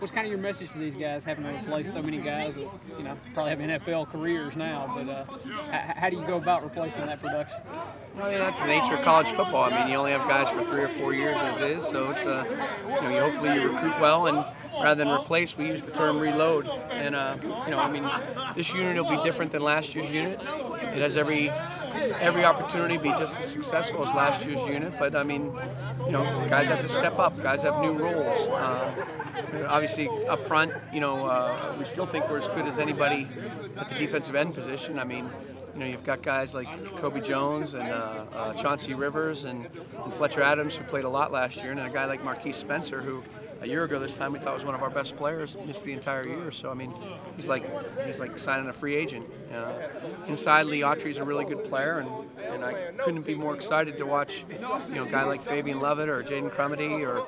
was kind of your message to these guys, having to replace so many guys that probably have NFL careers now? But how do you go about replacing that production? I mean, that's the nature of college football. I mean, you only have guys for 3 or 4 years as is, so it's you hopefully you recruit well, and rather than replace, we use the term reload. And I mean, this unit will be different than last year's unit. It has every opportunity to be just as successful as last year's unit, but I mean, guys have to step up. Guys have new roles. Obviously, up front, we still think we're as good as anybody at the defensive end position. I mean, you've got guys like Kobe Jones and Chauncey Rivers and Fletcher Adams, who played a lot last year, and then a guy like Marquise Spencer, who a year ago this time we thought was one of our best players, missed the entire year. So I mean, he's like signing a free agent. Inside, Lee Autry's a really good player, and I couldn't be more excited to watch a guy like Fabian Lovett or Jaden Crumity or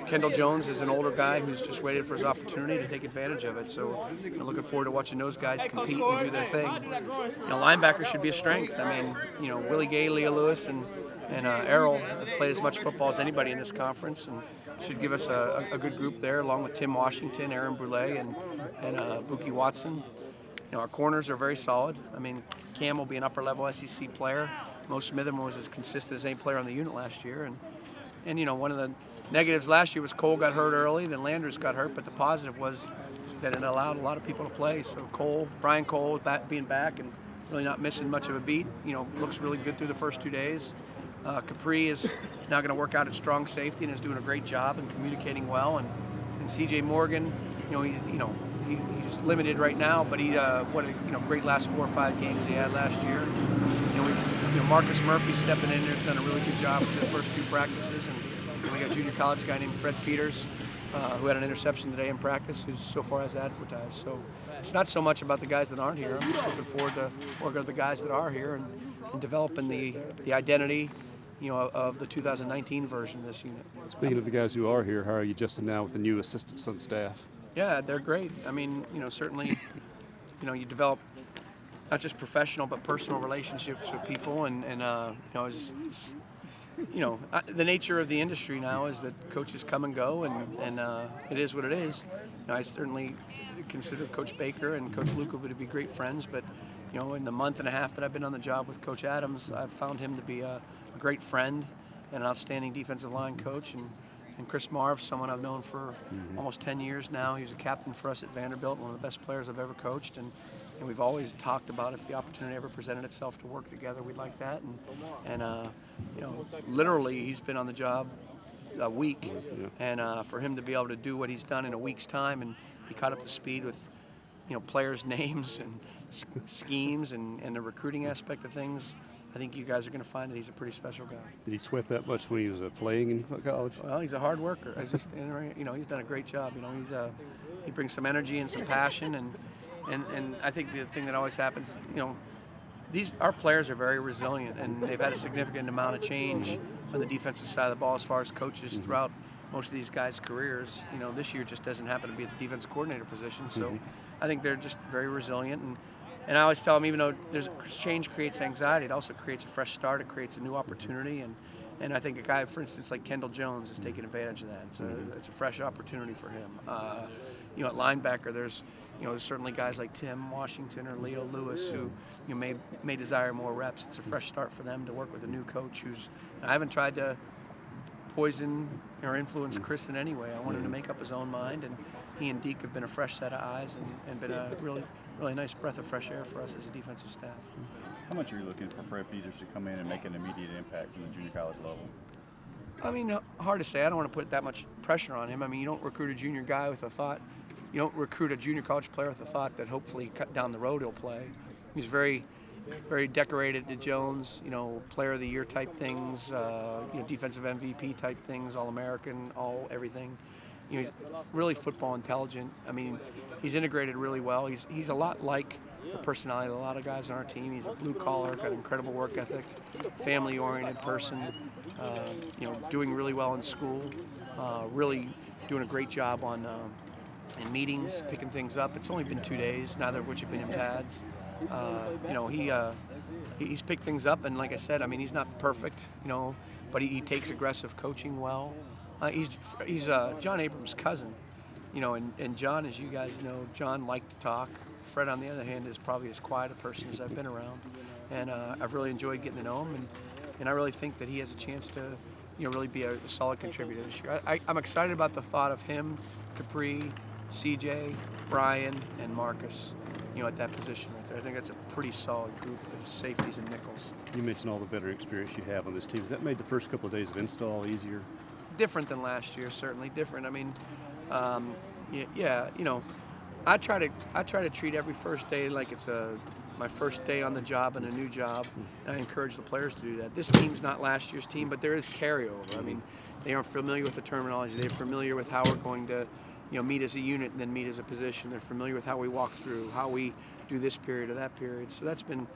Kendall Jones is an older guy who's just waited for his opportunity to take advantage of it. So looking forward to watching those guys compete and do their thing. Linebackers should be a strength. I mean, Willie Gay, Leah Lewis, and Errol have played as much football as anybody in this conference, and should give us a good group there, along with Tim Washington, Aaron Brule, and Buki Watson. Our corners are very solid. I mean, Cam will be an upper-level SEC player. Mo Smitherman was as consistent as any player on the unit last year, and one of the negatives last year was Cole got hurt early, then Landers got hurt, but the positive was that it allowed a lot of people to play. So Brian Cole being back and really not missing much of a beat, looks really good through the first 2 days. Capri is now going to work out at strong safety and is doing a great job and communicating well. And C.J. Morgan, he's limited right now, but he what a great last 4 or 5 games he had last year. Marcus Murphy stepping in there has done a really good job with the first 2 practices, and we got a junior college guy named Fred Peters, who had an interception today in practice, who's so far has advertised. So it's not so much about the guys that aren't here. I'm just looking forward to working with the guys that are here and developing the identity of the 2019 version of this unit. Speaking of the guys who are here, how are you adjusting now with the new assistants on staff? Yeah, they're great. I mean, certainly, you develop not just professional but personal relationships with people, and the nature of the industry now is that coaches come and go, and it is what it is. I certainly consider Coach Baker and Coach Luca to be great friends, but in the month and a half that I've been on the job with Coach Adams, I've found him to be a great friend and an outstanding defensive line coach. And Chris Marv, someone I've known for almost 10 years now. He was a captain for us at Vanderbilt, one of the best players I've ever coached. And we've always talked about if the opportunity ever presented itself to work together, we'd like that. And literally he's been on the job a week. And for him to be able to do what he's done in a week's time and be caught up to speed with players' names and schemes and the recruiting aspect of things, I think you guys are going to find that he's a pretty special guy. Did he sweat that much when he was playing in college? Well, he's a hard worker. He's done a great job. He brings some energy and some passion, and I think the thing that always happens, our players are very resilient, and they've had a significant amount of change on the defensive side of the ball as far as coaches throughout most of these guys' careers. This year just doesn't happen to be at the defensive coordinator position, so I think they're just very resilient. And I always tell them, even though change creates anxiety, it also creates a fresh start. It creates a new opportunity, and I think a guy, for instance, like Kendall Jones is taking advantage of that. It's a fresh opportunity for him. At linebacker, there's certainly guys like Tim Washington or Leo Lewis who may desire more reps. It's a fresh start for them to work with a new coach I haven't tried to poison or influence Chris in any way. I want him to make up his own mind, and he and Deke have been a fresh set of eyes and been a really nice breath of fresh air for us as a defensive staff. How much are you looking for Fred Peters to come in and make an immediate impact from the junior college level? I mean, hard to say. I don't want to put that much pressure on him. I mean, you don't recruit a junior guy with a thought. You don't recruit a junior college player with the thought that hopefully down the road he'll play. He's very, very decorated to Jones, player of the year type things, defensive MVP type things, All-American, everything. He's really football intelligent. I mean, he's integrated really well. He's a lot like the personality of a lot of guys on our team. He's a blue collar, got incredible work ethic, family-oriented person. Doing really well in school. Really doing a great job in meetings, picking things up. It's only been 2 days, neither of which have been in pads. He's picked things up, and like I said, I mean, he's not perfect, but he takes aggressive coaching well. He's John Abrams' cousin, you know, and John, as you guys know, John liked to talk. Fred, on the other hand, is probably as quiet a person as I've been around, and I've really enjoyed getting to know him, and I really think that he has a chance to, you know, really be a solid contributor this year. I'm excited about the thought of him, Capri, CJ, Brian, and Marcus, you know, at that position right there. I think that's a pretty solid group of safeties and nickels. You mentioned all the veteran experience you have on this team. Has that made the first couple of days of install easier? Different than last year, certainly different. I mean, yeah, you know, I try to treat every first day like it's my first day on the job and a new job, and I encourage the players to do that. This team's not last year's team, but there is carryover. I mean, they are familiar with the terminology. They're familiar with how we're going to, you know, meet as a unit and then meet as a position. They're familiar with how we walk through, how we do this period or that period. So that's been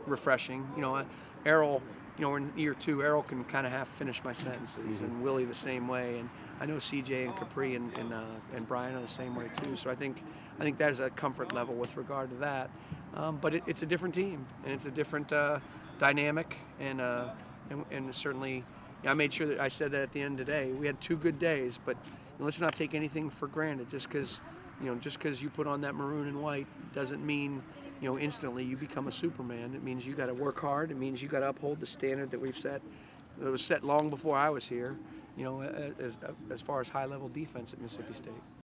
refreshing. You know, Errol, you know, we're in year 2. Errol can kind of half finish my sentences, and Willie the same way. And I know CJ and Capri and Brian are the same way too. So I think there's a comfort level with regard to that. But it's a different team, and it's a different dynamic, and certainly, you know, I made sure that I said that at the end today. We had 2 good days, but let's not take anything for granted. Just because you put on that maroon and white doesn't mean, you know, instantly you become a Superman. It means you got to work hard. It means you got to uphold the standard that we've set. That was set long before I was here. You know, as far as high-level defense at Mississippi State.